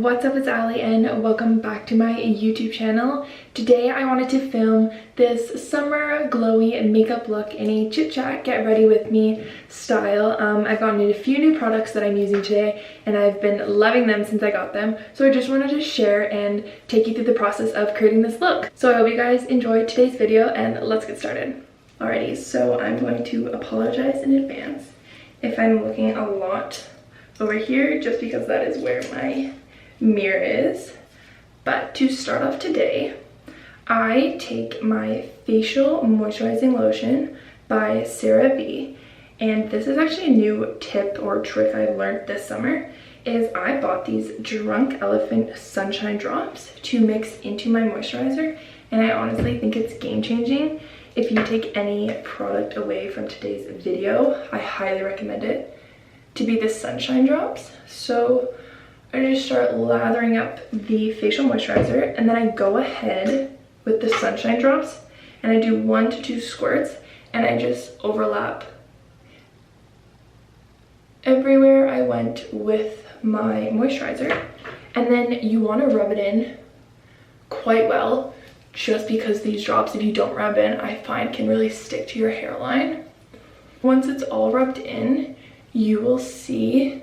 what's up? It's Ali and welcome back to my YouTube channel. Today I wanted to film this summer glowy makeup look in a chit chat get ready with me style. I've gotten a few new products that I'm using today and I've been loving them since I got them, so I just wanted to share and take you through the process of creating this look. So I hope you guys enjoyed today's video and let's get started. Alrighty, so I'm going to apologize in advance if I'm looking a lot over here, just because that is where my mirror is. But to start off today, I take my facial moisturizing lotion by CeraVe, and this is actually a new tip or trick I've learned this summer. Is I bought these Drunk Elephant Sunshine Drops to mix into my moisturizer, and I honestly think it's game-changing. If you take any product away from today's video, I highly recommend it to be the Sunshine Drops. So I just start lathering up the facial moisturizer, and then I go ahead with the Sunshine Drops and I do 1 to 2 squirts, and I just overlap everywhere I went with my moisturizer. And then you want to rub it in quite well, just because these drops, if you don't rub in, I find can really stick to your hairline. Once it's all rubbed in, you will see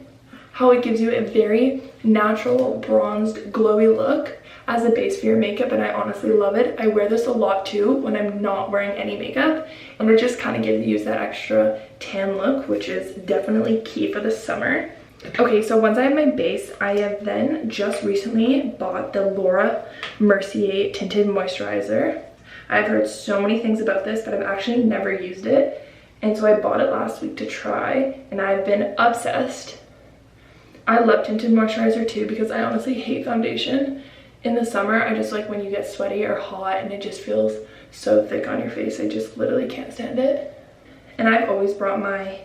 how it gives you a very natural bronzed glowy look as a base for your makeup, and I honestly love it. I wear this a lot too when I'm not wearing any makeup, and it just kind of gives you that extra tan look, which is definitely key for the summer. Okay, so once I have my base, I have then just recently bought the Laura Mercier Tinted Moisturizer. I've heard so many things about this, but I've actually never used it. And so I bought it last week to try, and I've been obsessed. I love tinted moisturizer too, because I honestly hate foundation in the summer. I just like when you get sweaty or hot and it just feels so thick on your face. I just literally can't stand it. And I've always brought my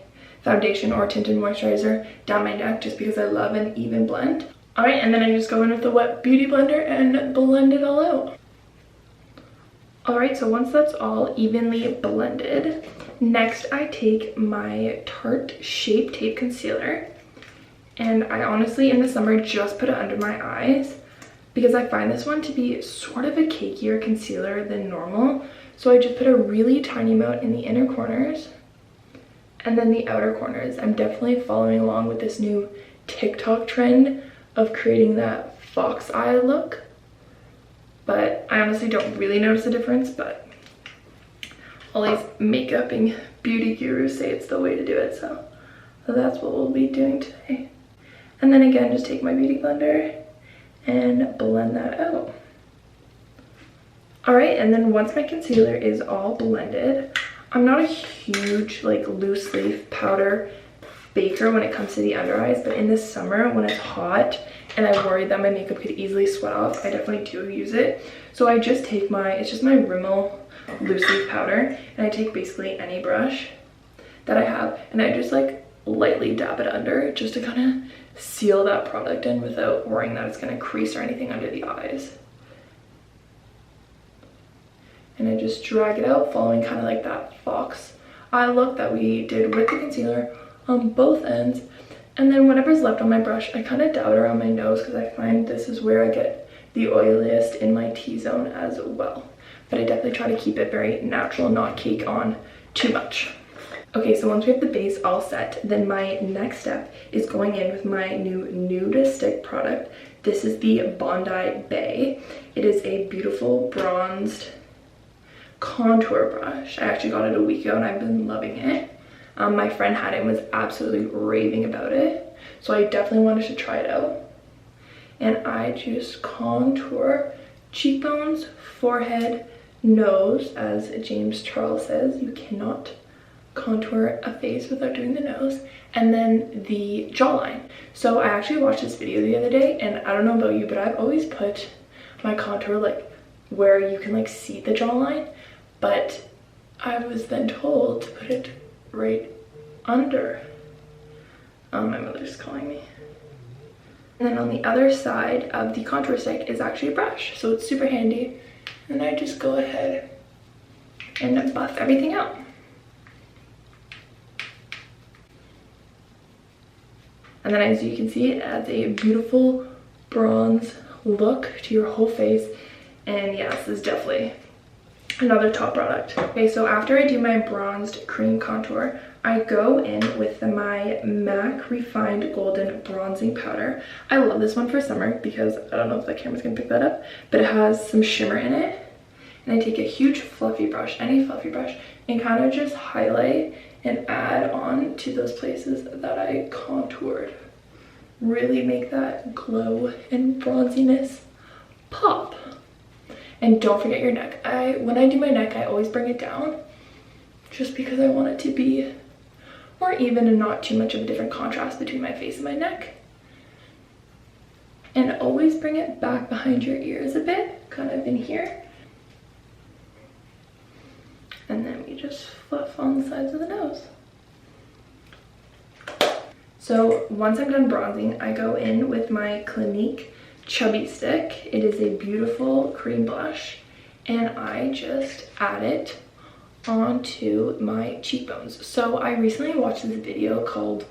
foundation or tinted moisturizer down my neck just because I love an even blend. All right, and then I just go in with the wet beauty blender and blend it all out. All right, so once that's all evenly blended, next I take my Tarte Shape Tape Concealer, and I honestly in the summer just put it under my eyes because I find this one to be sort of a cakier concealer than normal. So I just put a really tiny amount in the inner corners and then the outer corners. I'm definitely following along with this new TikTok trend of creating that fox eye look, but I honestly don't really notice a difference, but all these makeup and beauty gurus say it's the way to do it, so that's what we'll be doing today. And then again, just take my beauty blender and blend that out. All right, and then once my concealer is all blended, I'm not a huge like loose leaf powder baker when it comes to the under eyes, but in the summer when it's hot and I worry that my makeup could easily sweat off, I definitely do use it. So I just take it's just my Rimmel loose leaf powder, and I take basically any brush that I have and I just like lightly dab it under just to kind of seal that product in without worrying that it's going to crease or anything under the eyes. And I just drag it out, following kind of like that fox eye look that we did with the concealer on both ends. And then whatever's left on my brush, I kind of dab it around my nose because I find this is where I get the oiliest in my T-zone as well. But I definitely try to keep it very natural, not cake on too much. Okay, so once we have the base all set, then my next step is going in with my new Nude Stick product. This is the Bondi Bay. It is a beautiful bronzed contour brush. I actually got it a week ago and I've been loving it. My friend had it and was absolutely raving about it, so I definitely wanted to try it out. And I just contour cheekbones, forehead, nose. As James Charles says, you cannot contour a face without doing the nose, and then the jawline. So I actually watched this video the other day, and I don't know about you, but I've always put my contour like where you can like see the jawline, but I was then told to put it right under. My mother's calling me. And then on the other side of the contour stick is actually a brush, so it's super handy, and I just go ahead and buff everything out. And then as you can see, it adds a beautiful bronze look to your whole face. And yeah, this is definitely another top product. Okay, so after I do my bronzed cream contour, I go in with my MAC Refined Golden Bronzing Powder. I love this one for summer because I don't know if the camera's gonna pick that up, but it has some shimmer in it. And I take a huge fluffy brush, any fluffy brush, and kind of just highlight and add on to those places that I contoured. Really make that glow and bronziness pop. And don't forget your neck. When I do my neck, I always bring it down just because I want it to be more even and not too much of a different contrast between my face and my neck. And always bring it back behind your ears a bit, kind of in here. And then we just fluff on the sides of the nose. So once I'm done bronzing, I go in with my Clinique Chubby Stick. It is a beautiful cream blush, and I just add it onto my cheekbones. So I recently watched this video called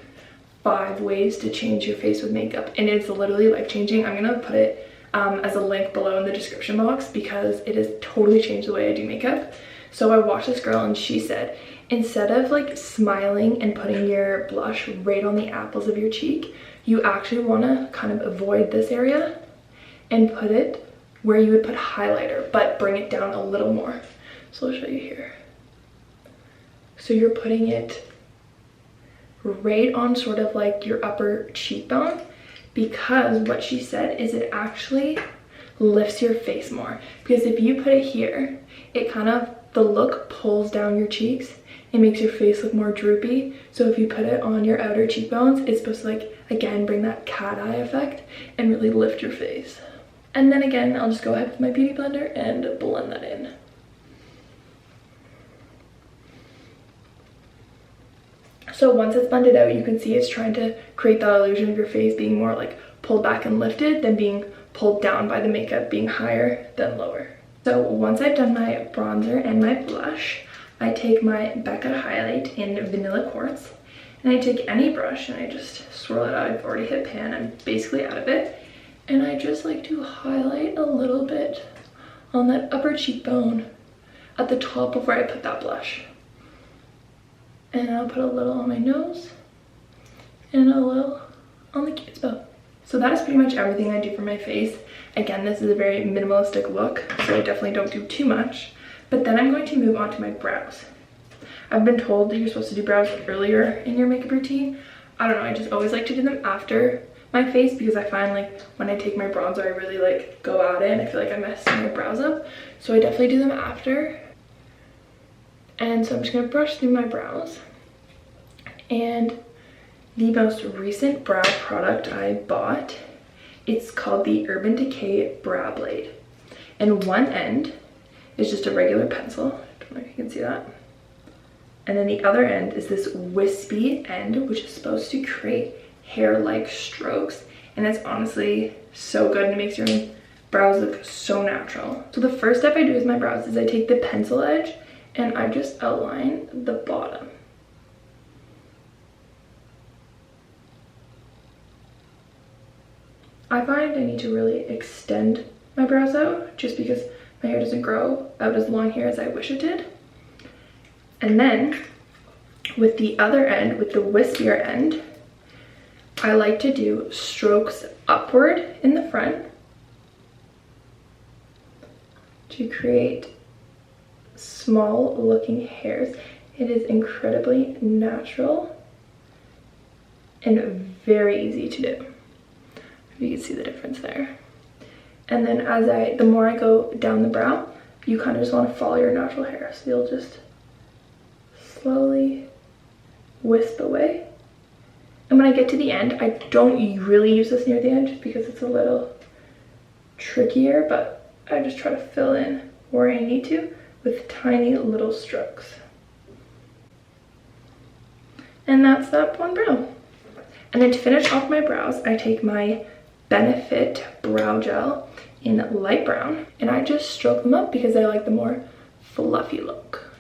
5 Ways to Change Your Face with Makeup, and it's literally life-changing. I'm gonna put it as a link below in the description box because it has totally changed the way I do makeup. So I watched this girl and she said, instead of like smiling and putting your blush right on the apples of your cheek, you actually want to kind of avoid this area and put it where you would put highlighter, but bring it down a little more. So I'll show you here. So you're putting it right on sort of like your upper cheekbone, because what she said is it actually lifts your face more. Because if you put it here, it kind of, the look pulls down your cheeks. It makes your face look more droopy. So if you put it on your outer cheekbones, it's supposed to like, again, bring that cat eye effect and really lift your face. And then again, I'll just go ahead with my beauty blender and blend that in. So once it's blended out, you can see it's trying to create that illusion of your face being more like pulled back and lifted than being pulled down by the makeup being higher than lower. So once I've done my bronzer and my blush, I take my Becca highlight in Vanilla Quartz, and I take any brush and I just swirl it out. I've already hit pan, I'm basically out of it. And I just like to highlight a little bit on that upper cheekbone at the top of where I put that blush. And I'll put a little on my nose and a little on the cupid's bow. So that is pretty much everything I do for my face. Again, this is a very minimalistic look, so I definitely don't do too much. But then I'm going to move on to my brows. I've been told that you're supposed to do brows earlier in your makeup routine. I don't know, I just always like to do them after my face because I find like when I take my bronzer, I really like go at it and I feel like I mess my brows up. So I definitely do them after. And so I'm just gonna brush through my brows. And the most recent brow product I bought, it's called the Urban Decay Brow Blade. And one end is just a regular pencil. I don't know if you can see that. And then the other end is this wispy end, which is supposed to create hair-like strokes. And it's honestly so good and it makes your brows look so natural. So the first step I do with my brows is I take the pencil edge and I just outline the bottom. I find I need to really extend my brows out just because my hair doesn't grow out as long here as I wish it did. And then with the other end, with the wispier end, I like to do strokes upward in the front to create small looking hairs. It is incredibly natural and very easy to do. You can see the difference there. And then the more I go down the brow, you kind of just want to follow your natural hair. So you'll just slowly wisp away. And when I get to the end, I don't really use this near the end just because it's a little trickier, but I just try to fill in where I need to with tiny little strokes. And that's that one brow. And then to finish off my brows, I take my Benefit Brow Gel in light brown and I just stroke them up because I like the more fluffy look.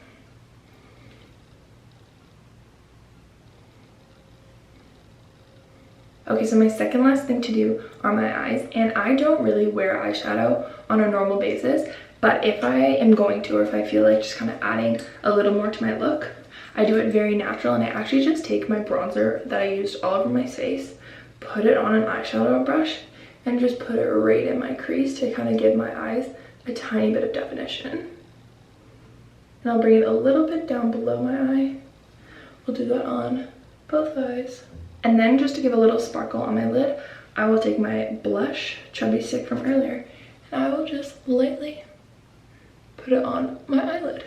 Okay, so my second last thing to do are my eyes, and I don't really wear eyeshadow on a normal basis, but if I am going to, or if I feel like just kind of adding a little more to my look, I do it very natural, and I actually just take my bronzer that I used all over my face, put it on an eyeshadow brush, and just put it right in my crease to kind of give my eyes a tiny bit of definition. And I'll bring it a little bit down below my eye. We'll do that on both eyes. And then just to give a little sparkle on my lid, I will take my blush chubby stick from earlier, and I will just lightly put it on my eyelid.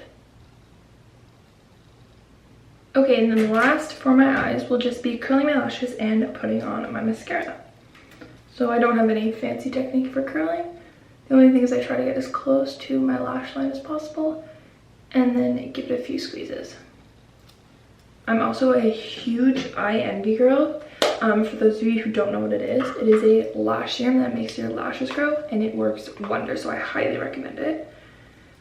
Okay, and then last for my eyes will just be curling my lashes and putting on my mascara. So I don't have any fancy technique for curling. The only thing is I try to get as close to my lash line as possible, and then give it a few squeezes. I'm also a huge eye envy girl. For those of you who don't know what it is a lash serum that makes your lashes grow, and it works wonders, so I highly recommend it.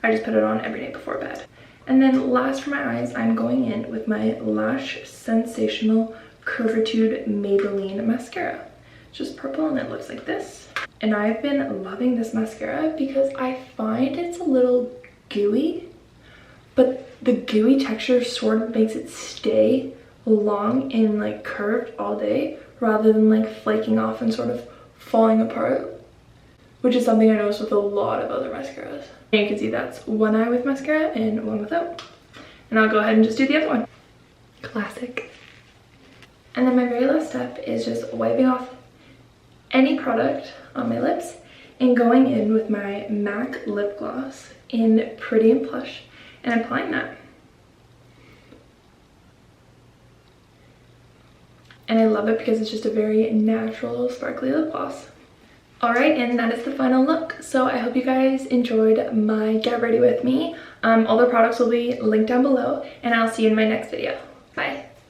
I just put it on every night before bed. And then last for my eyes, I'm going in with my Lash Sensational Curvitude Maybelline mascara. It's just purple and it looks like this. And I've been loving this mascara because I find it's a little gooey, but the gooey texture sort of makes it stay long and like curved all day rather than like flaking off and sort of falling apart, which is something I noticed with a lot of other mascaras. And you can see that's one eye with mascara and one without. And I'll go ahead and just do the other one. Classic. And then my very last step is just wiping off any product on my lips and going in with my MAC lip gloss in Pretty and Plush and applying that. And I love it because it's just a very natural sparkly lip gloss. Alright, and that is the final look. So I hope you guys enjoyed my get ready with me. All the products will be linked down below, and I'll see you in my next video. Bye.